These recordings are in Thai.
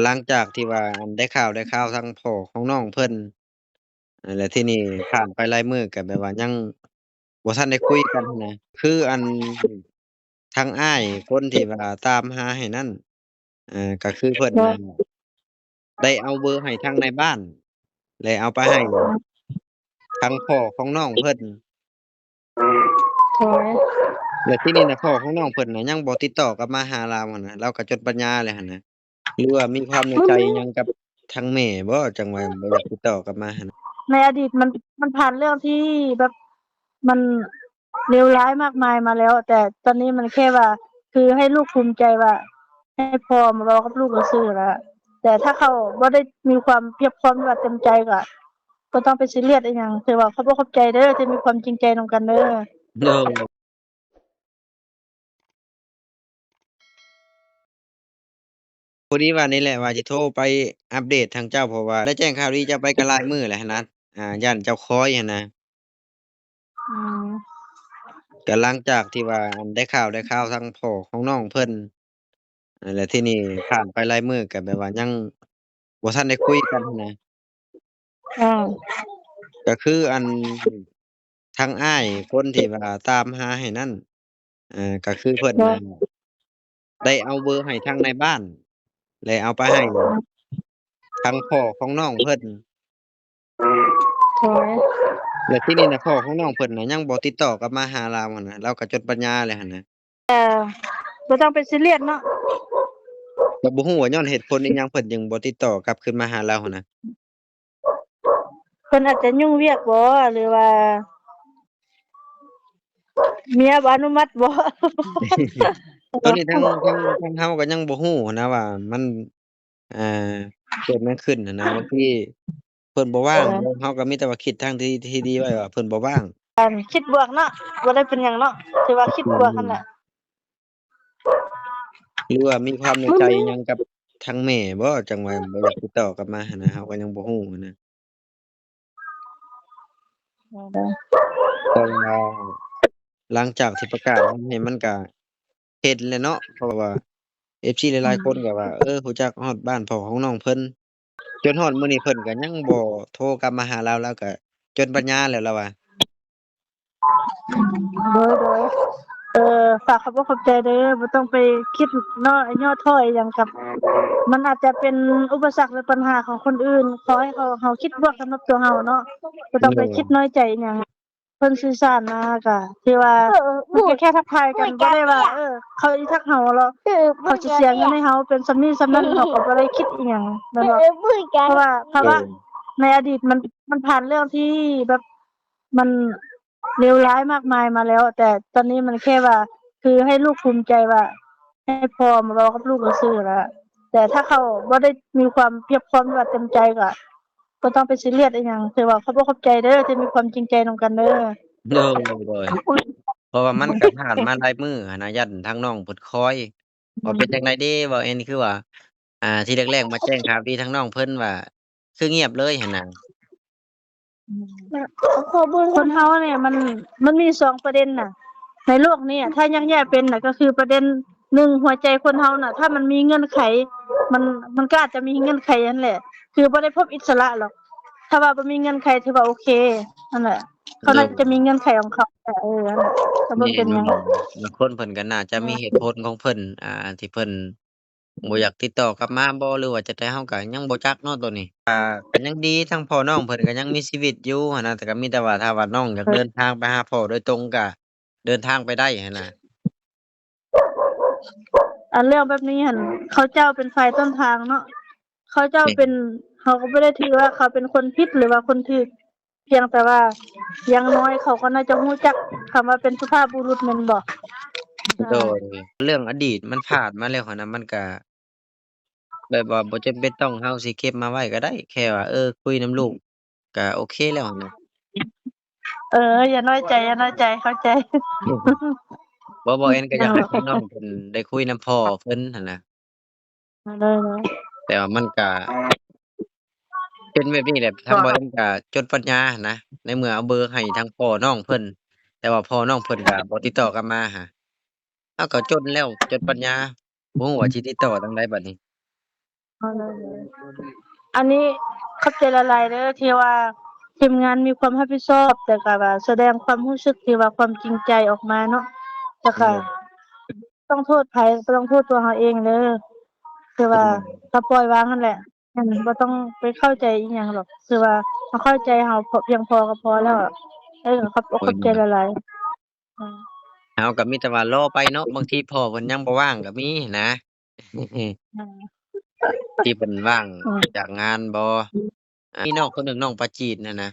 หลังจากที่ว่าได้ข่าวทางพ่อของน้องเพิ่นแล้วทีนี้ผ่านไปหลายมื้อก็แบบว่ายังบ่ทันได้คุยกันหั้นนะคือทางอ้ายคนที่ว่าตามหาให้นั้นก็คือเพิ่นน่ะโดได้เอาเบอร์ให้ทางในบ้านแล้วเอาไปให้ทางพ่อของน้องเพิ่นโดยแล้วทีนี้น่ะพ่อของน้องเพิ่นน่ะยังบ่ติดต่อกลับมาหาเราหั้นนะเราก็จนปัญญาแล้วหั้นนะหรือว่ามีความในใจมันมีหยังกับทางแม่บ่จังว่าบ่อยากติดต่อกลับมาหั้นนะในอดีตมันผ่านเรื่องที่แบบมันเลวร้ายมากมายมาแล้วแต่ตอนนี้มันแค่ว่าคือให้ลูกภูมิใจว่าให้พ่อมารอกับลูกซื่อๆแล้วแต่ถ้าเขาบ่ได้มีความเพียบพร้อมหรือว่าเต็มใจก็ต้องไปซีเรียสอีหยังถือว่าเขาบ่เข้าใจเด้อที่มีความจริงใจนำกันเด้อโอ้พอดีว่านี่แหละว่าสิโทรไปอัปเดตทางเจ้าเพราะว่าได้แจ้งข่าวดีเจ้าไปก็หลายมื้อแล้วหั้นนะย้านเจ้าคอยหั้นนะอืมก็หลังจากที่ว่าได้ข่าวทางพ่อของน้องเพิ่นแล้วทีนี้ผ่านไปหลายมื้อก็แบบว่ายังบ่ทันได้คุยกันหั้นนะ อาก็คือทางอ้ายคนที่ว่าตามหาให้นั้นก็คือเพิ่นโดน่ะยได้เอาเบอร์ให้ทางในบ้านแล้วเอาไปให้ทางพ่อของน้องเพิ่นโดยแล้วทีนี้น่ะพ่อของน้องเพิ่นน่ะยังบ่ติดต่อกลับมาหาเราหั้นน่ะเราก็จนปัญญาแล้วหั่นน่ะบ่ต้องไปซีเรียสเนาะก็บ่ฮู้ว่าย้อนเหตุผลอิหยังเพิ่นจึงบ่ติดต่อกลับคืนมาหาเราหั้นน่ะ เพิ่นอาจจะยุ่งเวียกบ่หรือว่าเมียบ่อนุมัติบ่ ตอนนี้ทางเฮาก็ยังบ่ฮู้หั้นนะว่ามันอ่าเกิดหยังขึ้นหั้นนะบางทีเพิ่นบ่ว่างเฮาก็มีแต่ว่าคิดทางที่ดีไว้ว่าเพิ่นบ่ว่างคิดบวกเนาะบ่ได้เป็นหยังเนาะถือว่าคิดอืบวกนั่นแหละมหรือว่ามีความในใจมันมีหยังกับทางแม่บ่จังว่าบ่อยากติดต่อกลับมาหั้นนะเฮาก็ยังบ่ฮู้หั้นนะแต่ว่าหลังจากที่ประกาศมานี่มันก็เห็นแหละเนาะเพราะว่า FC หลายๆคนก็ว่ารู้จักฮอดบ้านพ่อของน้องเพิ่นจนฮอดมื้อนี้เพิ่นก็ยังบ่โทรกลับมาหาเราเราก็จนปัญญาแล้วเราว่า โดยฝากขอบคุณขอบใจเด้อบ่ต้องไปคิดน้อยย่อถ้อยหยังกับมันอาจจะเป็นอุปสรรคหรือปัญหาของคนอื่นขอให้เขาคิดบวกสำหรับตัวเราเนาะบ่ต้องไปคิดน้อยใจอิหยังเพิ่นสื่อสารมาก็ที่ว่ามันก็แค่ทักทายกันบ่ได้ว่าเขาสิทักเราแล้วเขาสิเสียเงินให้เราเป็นส่ำนี้ส่ำนั้นเราก็บ่ได้คิดอิหยังแม่นบ่เพราะว่าเออในอดีตมันผ่านเรื่องที่แบบมันเลวร้ายมากมายมาแล้วแต่ตอนนี้มันแค่ว่าคือให้ลูกภูมิใจว่าให้พ่อมารอกับลูกซื่อๆแล้วแต่ถ้าเขาบ่ได้มีความเพียบพร้อมหรือว่าเต็มใจก็ต้องไปซีเรียสอีหยังถือว่าเขาบ่เข้าใจเด้อที่มีความจริงใจนำกันเด้อโดยๆเพราะว่ามันก็ผ่านมาหลายมื้อหั้นนะยั้นทางน้องเพิ่นคอยว่าเป็นจั่งใดเด้เว้าแอนคือว่าที่แรกๆมาแจ้งข่าวดีทางน้องเพิ่นว่าคือเงียบเลยหั้นน่ะคนเฮาเนี่ยมันมี2ประเด็นน่ะในโลกนี้อะถ้ายังแยกเป็นน่ะก็คือประเด็น1หัวใจคนเฮาน่ะถ้ามันมีเงื่อนไขมันมันก็อาจจะมีเงื่อนไขนั่นแหละคือบ่ได้พบอิสระหรอกถ้าว่าบ่มีเงื่อนไขถือว่าโอเคนั่นแหละเขาโดน่าจะมียเงื่อนไขของเขาแต่นั่นแหละก็บ่แน่เป็นหยังนอนบางคนเพิ่นก็น่าจะมีเหตุผลของเพิ่นที่เพิ่นบ่อยากติดต่อกลับมาบ่หรือว่าจั่งใดเฮาก็ยังบ่จักเนาะตัวนี้ก็ยังดีทางพ่อน้องเพิ่นก็ยังมีชีวิตอยู่หั้นนะแต่ก็มีแต่ว่าถ้าว่าน้องอยากเดินทางไปหาพ่อโดยตรงก็เดินทางไปได้หั้นน่ะเรื่องแบบนี้หั่นเขาเจ้าเป็นฝ่ายต้นทางเนาะเขาเจ้าเป็นแม่นเขาก็บ่ได้ถือว่าเขาเป็นคนผิดหรือว่าคนถูกเพียงแต่ว่าอย่างน้อยเขาก็น่าจะรู้จักคำว่าเป็นสุภาพบุรุษแม่นบ่โดอายเรื่องอดีตมันผ่านมาแล้วหั้นน่ะมันก็ แบบว่าบ่จำเป็นต้องเฮาสิเก็บมาไว้ก็ได้แค่ว่าคุยนำลูกก็โอเคแล้วหั้นนะอย่าน้อยใจอย่าน้อยใจเข้าใจ บ่แอนก็เอยากให้ทางน้องออเพิ่นได้คุยนำพ่อเพิ่นหั่นน่ะได้แต่ว่ามันก็เป็นแบบนี้แหละทางบ่แอนก็จนปัญญาหั้นนะในเมื่อเอาเบอร์ให้ทางพ่อน้องเพิ่นแต่ว่าพ่อน้องเพิ่นก็บ่ติดต่อกลับมาหั้นเราก็จนแล้วจนปัญญาบ่ฮู้ว่าสิติดต่อทางใดบัดนี้ เอาเลยอันนี้เข้าใจละลายเด้อที่ว่าทีมงานมีความรับผิดชอบแต่ก็ว่าแสดงความรู้สึกที่ว่าความจริงใจออกมาเนาะแต่ก็ต้องโทษไผบ่ต้องโทษตัวเราเองเด้อคือว่าถ้าปล่อยวางนั่นแหละบ่ต้องไปเข้าใจอีหยังหรอกคือว่าเราเข้าใจเราพอเพียงพอก็พอแล้วอะครับอกโอ้ยเข้าใจละลายอืมเฮาก็มีแต่ว่ารอไปเนาะบางทีพ่อเพิ่นยังบ่ว่างก็มีนะ อืมที่เพิ่นว่างอืมจากงานบ่มีน้องคนหนึ่งน้องปาจีนน่ะนะ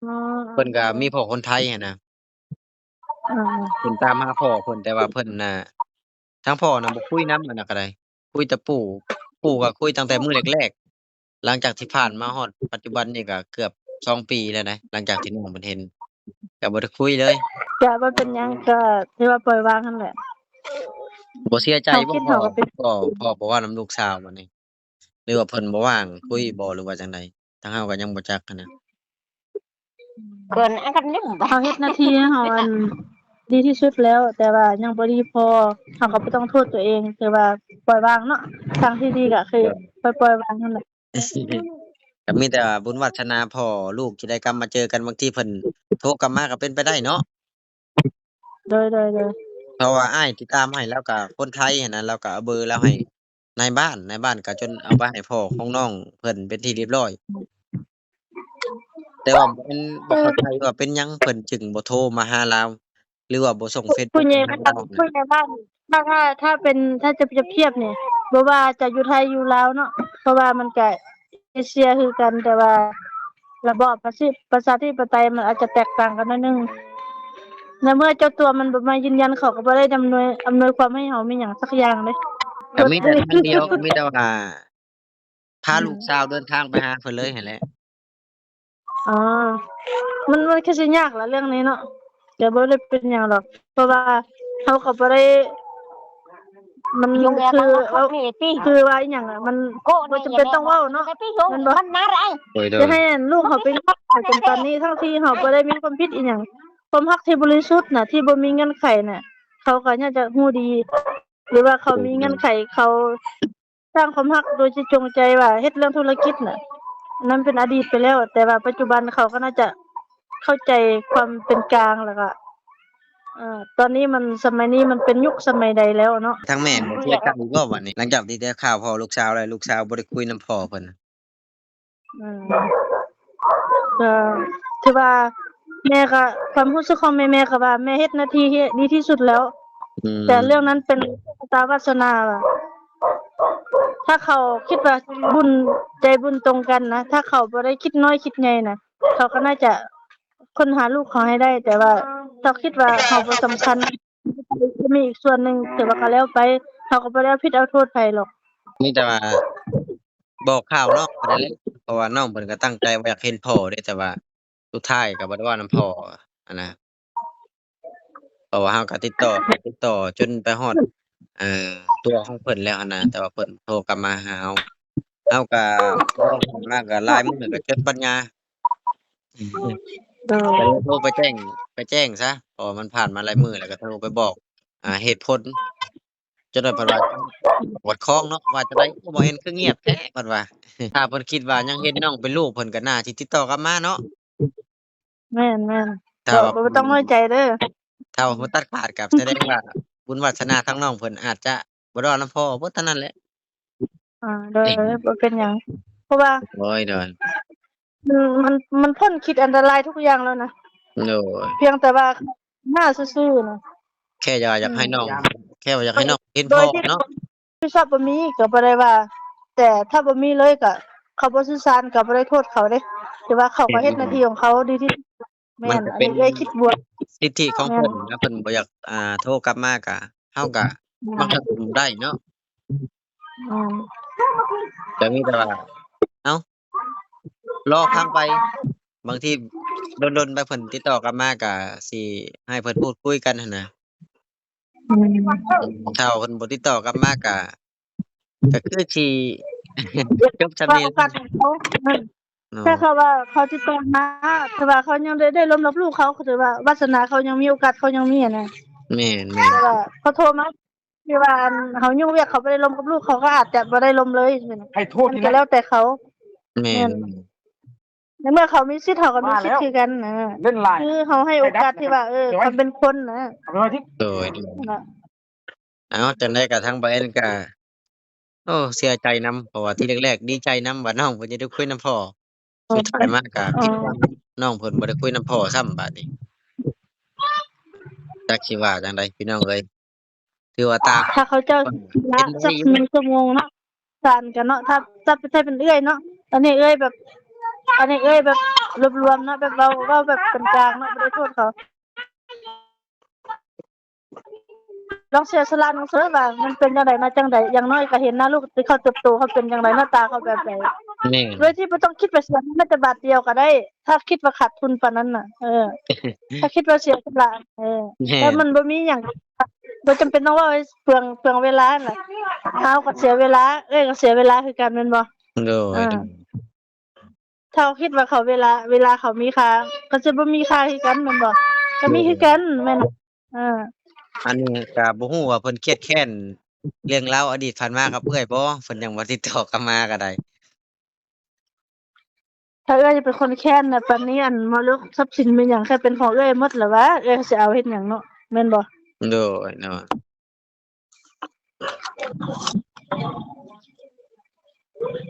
อ๋เพิ่นก็อมีพ่อคนไทยหันน่ะอืเพิ่นมตามหาพ่อเพิ่นแต่ว่าเพิ่นน่ะทางพ่อน่ะบ่คุยนำอันนั้นก็ได้คุยแต่ปู่ก็คุยตั้งแต่มื้อแรกๆหลังจากที่ผ่านมาฮอดปัจจุบันนี่ก็เกือบ2 ปีแล้วนะหลังจากที่น้องเพิ่นเห็นก็บ่ได้คุยเลยก็บ่เป็นหยังก็ถือว่าปล่อยวางนั่นแหละบ่เสียใจเขาบ่คิดเขาก็เป็นพ่อบ่เว้านำลูกสาวบัดนี้หรือว่าเพิ่นบ่ว่างคุยบ่หรือว่าจั่งใดทางเฮาก็ยังบ่จักหั้นนะCòn ăn canh nước một เขาเฮ็ดหน้าที่เขาดีที่สุดแล้วแต่ว่ายังบ่ดีพอเขาก็บ่ต้องโทษตัวเองแต่ว่าปล่อยวางเนาะทางที่ดีก็คือปล่อยวางนั่นแหละ ก็มีแต่บุญวาสนาพ่อลูกสิได้กลับมาเจอกันบางทีเพิ่นโทรกลับมาก็เป็นไปได้เนาะโดยเพราะว่าอ้ายที่ตามให้แล้วก็คนไทยหั้นนะแล้วก็เอาเบอร์แล้วให้นายบ้านก็จนเอาไปให้พ่อของน้องเพิ่นเป็นที่เรียบร้อยแต่ว่าบ่เข้าใจว่าเป็นหยังเพิ่นจึงบ่โทรมาหาเราหรือว่าบ่ส่งเฟซบุ๊ผู้กใหญ่บ้านมาหาเราน่ะผู้ใหญ่บ้านถ้าจะเปรียบเทียบนี่บ่ว่าจะอยู่ไทยอยู่ลาวเนาะเพราะว่ามันก็เอเชียคือกันแต่ว่าระบอบประชาธิปไตยมันอาจจะแตกต่างกันหน่อยหนึงในเมื่อเจ้าตัวมันบ่มายืนยันเขาก็บ่ได้อำนวยความให้เรามีหยังสักอย่างเลยก็มีแต่ทางเดียวก็มีแต่ว่าพาลูกสาวเดินทางไปหาเพิ่นเลยหั้นแหละอ๋อมันคือสิยากล่ะเรื่องนี้เนาะก็บ่ได้เป็นหยังหรอกเพราะว่าเขาก็บ่ได้มัน dùng nghe คื bằng อ một เว้า khóc này tí คือว่าอีหยังอะมัน cô บ่ này จำ nhà เป็น này ต้อง một เว้าเนาะ cái tí แม่น dùng บ่ mình má ra โดยจะให้ลูกเขาเป็นจนตอนนี้ทั้งที่เขาบ่ได้มีความผิดอีหยังความรักที่บริสุทธิ์น่ะที่บ่มีเงื่อนไขน่ะเขาก็น่าจะรู้ดี หรือว่าเขามีเงื่อนไขเขาสร้างความรักโดยที่จงใจว่าเฮ็ดเรื่องธุรกิจน่ะอันนั้นเป็นอดีตไปแล้ว แต่ว่าปัจจุบันเขาก็น่าจะเข้าใจความเป็นกลางแล้วก็ตอนนี้มันสมัยนี้มันเป็นยุคสมัยใดแล้วอะเนาะทางแม่บ่เสียใจบ่บัดนี้หลังจากที่ได้ข่าวพ่อลูกสาวแล้วลูกสาวบ่ได้คุยนำพ่อเพิ่นน่ะอืมก็ถือว่าแม่ก็ความรู้สึกของแม่ก็ว่าแม่เฮ็ดหน้าที่ที่ดีที่สุดแล้ว อืแต่เรื่องมนั้นเป็นชะตาวาสนาว่ะถ้าเขาคิดว่าบุญใจบุญตรงกันนะถ้าเขาบ่ได้คิดน้อยคิดใหญ่น่ะเขาก็น่าจะค้นหาลูกเขาให้ได้ แต่ว่าถ้าคิดว่าเขาบ่สำคัญจะมีอีกส่วนหนึ่งแต่ว่าก็แล้วไปเขาก็บ่ได้เอาผิดเอาโทษไผหรอกมีแต่ว่าบอกข่าวน้องเพิ่นนั่นแหละเพราะว่าน้องเพิ่นก็ตั้งใจว่าอยากเห็นพ่อเด้แต่ว่าสุดท้ายก็บ่ได้เว้านำพ่ออะนะเพราะว่าเราก็ติดต่อจนไปฮอดเอ่อตัวของเพิ่นแล้วหั้นนะแต่ว่าเพิ่นโทรกลับมาหาเราก็พอผ่านมาก็หลายมื้อก็จนปัญญาอืมเอก็เลยอโทรไปแจ้งซะเพราะว่ามันผ่านมาหลายมื้อแล้วก็โทรไปบอกเหตุผลจนว่าเพิ่นว่าปวดคองเนาะว่าจั่งใดคือบ่เห็นคือเงียบแท้เพิ่นว่า ถ้าเพิ่นคิดว่ายังเห็นน้องเป็นลูกเพิ่นก็น่าสิติดต่อกลับมาเนาะแม่นๆก็ถ้าว่าบ่ต้องน้อยใจเด้อถ้าว่าบ่ตัดขาดก็แสดงว่าบุญวาสนาทางน้องเพิ่นอาจจะบ่รอดนำพ่อเบิดเท่านั้นแหละโดยบ่เป็นหยังเพราะว่าโอ้ยโดยมันพ้นขีดอันตรายทุกอย่างแล้วนะโดยเพียงแต่ว่าหน้าซื่อๆน่ะแค่อยากอืมให้น้องแค่ว่าอยากให้น้องเห็นโดยที่พ่อเนาะที่ชอบบ่มีก็บ่ได้ว่าแต่ถ้าบ่มีเลยก็เขาบ่สื่อสารก็บ่ได้โทษเขาเด้แต่ว่าเขาก็เฮ็ดหน้าที่ของเขาดีที่สุดแม่นอันมันก็เป็นนี้เอ้ยคิดบวกสิทธิของแม่นเพิ่นถ้าเพิ่นบ่อยากโทรกลับมาก็เฮาก็มันก็บ่ได้เนาะอืมก็มีแต่ว่าเอ้ารอฟังไปบางทีดนๆไปเพิ่นติดต่อกลับมาก็สิให้เพิ่นพูดคุยกันหั้นน่ะ อืมถ้าว่าเพิ่นบ่ติดต่อกลับมาก็คือสิจบส่ำนี้ว่าโอกาสของเขาอืมเนาะถ้าเขาว่าเขาติดต่อมาแต่ว่าเขายังได้ล้มรับลูกเขาก็ถือว่าวาสนาเขายังมีโอกาสเขายังมีอะนะแม่นแต่ว่าเขาโทรมา ที่ว่าอันเขายุ่งเวียกเขาบ่ได้ลมกับลูกเขาก็อาจจะบ่ได้ลมเลยแม่น ให้โทษ มัน ที่ ก็ ไหน แล้วแต่เขา แม่ แม่ น นในเมื่อเขามีสิทธิ์เขาก็มีสิทธิ์ ว่าแล้ว คือกันนะ เล่นลาย คือเขาให้โอกาสที่ว่าเขาเป็นคนนะ เอาไปไว้ที่ โดย นะ เอาจังได๋ก็ทางบ่แอนก็โอ้เสียใจนำเพราะว่าที่แรกๆดีใจนำว่าน้องเพิ่นจะได้คุยนำพ่อสุดท้ายมาก็ผิดหวังน้องเพิ่นบ่ได้คุยนำพ่อซ้ำบัดนี้จักสิว่าจังไดพี่น้องเอ้ยถือว่าตาม ถ้าเขาเจ้าละสัก1ชั่วโมงเนาะสานกันเนาะถ้าเป็นเอื้อยเนาะอันนี้เอื้อยแบบรวมๆเนาะแบบเราแบบเป็นกลางเนาะบ่ได้โทษเขาลองเสียสละหนังสือว่ามันเป็นจังไดมาจังไดอย่างน้อยก็เห็นหน้าลูกที่เขาเติบโตเขาเป็นจังไดหน้าตาเขาแบบใด แม่ โดยที่บ่ต้องคิดว่าเสียแม้แต่บาทเดียวก็ได้ ถ้าคิดว่าขาดทุนปานนั้นน่ะ ถ้าคิดว่าเสียสละแม่ แต่มันบ่มีหยังบ่จำเป็นต้องว่าเปลืองเวลาน่ะเฮาก็เสียเวลาก็เสียเวลาคือกันแม่นบ่ โดย ถ้าเขาคิดว่าเขาเวลาเขามีค่าก็จะบ่มีค่าคือกันแม่นบ่ก็มีคือกันแม่นอันนี้ก็บ่ฮู้ว่าเพิ่นเครียดแค้นเรื่องราวอดีตผ่านมากับเอื้อยบ่เพิ่นยังบ่ติดต่อกลับมาก็ได้ ถ้าเอ้อยเป็นคนแค้นน่ะปานนี้อันมรดกทรัพย์สินเป็นหยังแค่เป็นของเอ้อยหมดแล้ววะเอ้อยสิเอาเฮ็ดหยังเนาะแม่นบ่ โดยเนาะ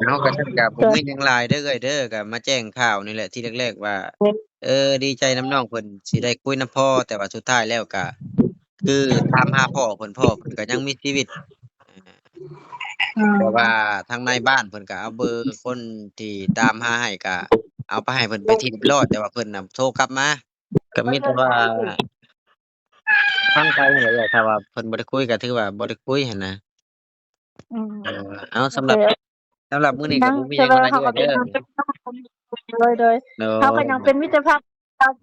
เฮาก็จังก็บ่มีหยังหลายเด้อเอ้ยเด้อก็มาแจ้งข่าวนี่แหละที่แรกๆว่า ดีใจนำน้องเพิ่นสิได้คุยนำพ่อแต่ว่าสุดท้ายแล้วก็คือตามหาพ่อเพิ่นก็ยังมีชีวิตแต่ว่าทางในบ้านเพิ่นก็เอาเบอร์คนที่ตามหาให้ก็เอาไปให้เพิ่นไปนที่เรียบร้อยแต่ว่าเพิ่นน่ะโทรกลับมาก็มีแต่ว่าฟังไปนั่นแหละเอื้อยถ้าว่าเพิ่นบ่ได้คุยก็ถือว่าบ่ได้คุยหันนะ อืม เอาสำหรับมื้อนี้ก็บ่มีหยัง แต่ หลาย เขาก็ เด้อ โดย โดย เขาก็ยังเป็นมิตรภาพ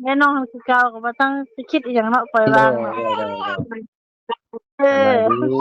แน่นอนคือเก่าก็บ่ต้องไปคิดอีหยังเนาะปล่อยวางเนาะ โดย เอ สบาย อ ดี